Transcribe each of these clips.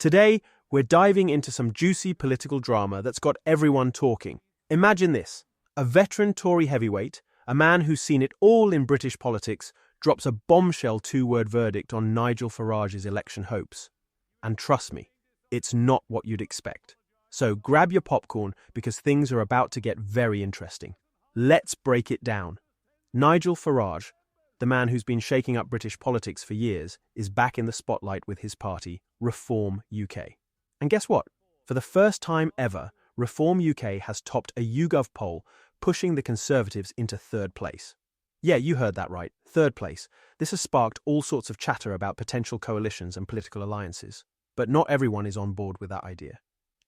Today, we're diving into some juicy political drama that's got everyone talking. Imagine this. A veteran Tory heavyweight, a man who's seen it all in British politics, drops a bombshell two-word verdict on Nigel Farage's election hopes. And trust me, it's not what you'd expect. So grab your popcorn because things are about to get very interesting. Let's break it down. Nigel Farage, the man who's been shaking up British politics for years, is back in the spotlight with his party, Reform UK. And guess what? For the first time ever, Reform UK has topped a YouGov poll, pushing the Conservatives into third place. Yeah, you heard that right, third place. This has sparked all sorts of chatter about potential coalitions and political alliances. But not everyone is on board with that idea.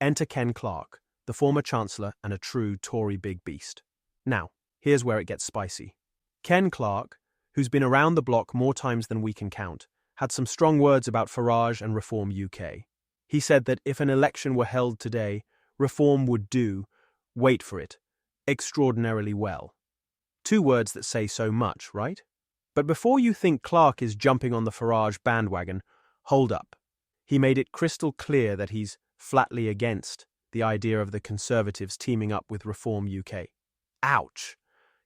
Enter Ken Clarke, the former Chancellor and a true Tory big beast. Now, here's where it gets spicy. Ken Clarke, who's been around the block more times than we can count, had some strong words about Farage and Reform UK. He said that if an election were held today, Reform would do, wait for it, extraordinarily well. Two words that say so much, right? But before you think Clarke is jumping on the Farage bandwagon, hold up. He made it crystal clear that he's flatly against the idea of the Conservatives teaming up with Reform UK. Ouch!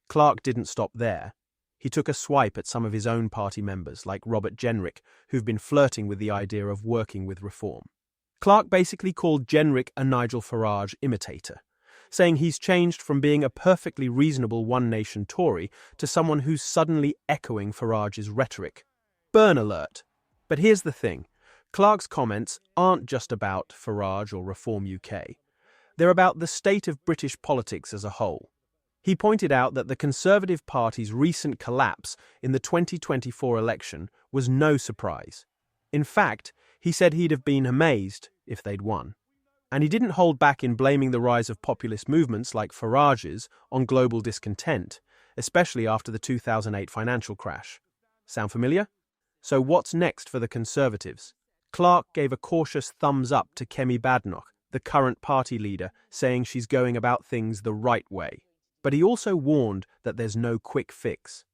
Clarke didn't stop there. He took a swipe at some of his own party members, like Robert Jenrick, who've been flirting with the idea of working with Reform. Clarke basically called Jenrick a Nigel Farage imitator, saying he's changed from being a perfectly reasonable one-nation Tory to someone who's suddenly echoing Farage's rhetoric. Burn alert! But here's the thing. Clarke's comments aren't just about Farage or Reform UK. They're about the state of British politics as a whole. He pointed out that the Conservative Party's recent collapse in the 2024 election was no surprise. In fact, he said he'd have been amazed if they'd won. And he didn't hold back in blaming the rise of populist movements like Farage's on global discontent, especially after the 2008 financial crash. Sound familiar? So what's next for the Conservatives? Clarke gave a cautious thumbs up to Kemi Badenoch, the current party leader, saying she's going about things the right way. But he also warned that there's no quick fix.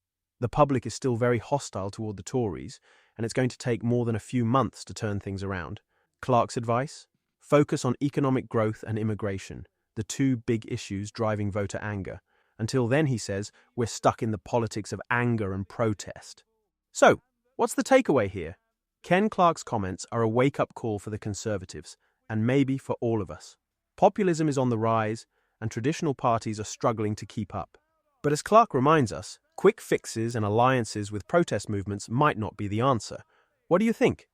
The public is still very hostile toward the Tories, and it's going to take more than a few months to turn things around. Clarke's advice? Focus on economic growth and immigration, the two big issues driving voter anger. Until then, he says, we're stuck in the politics of anger and protest. So, what's the takeaway here? Ken Clarke's comments are a wake-up call for the Conservatives, and maybe for all of us. Populism is on the rise, and traditional parties are struggling to keep up. But as Clarke reminds us, quick fixes and alliances with protest movements might not be the answer. What do you think?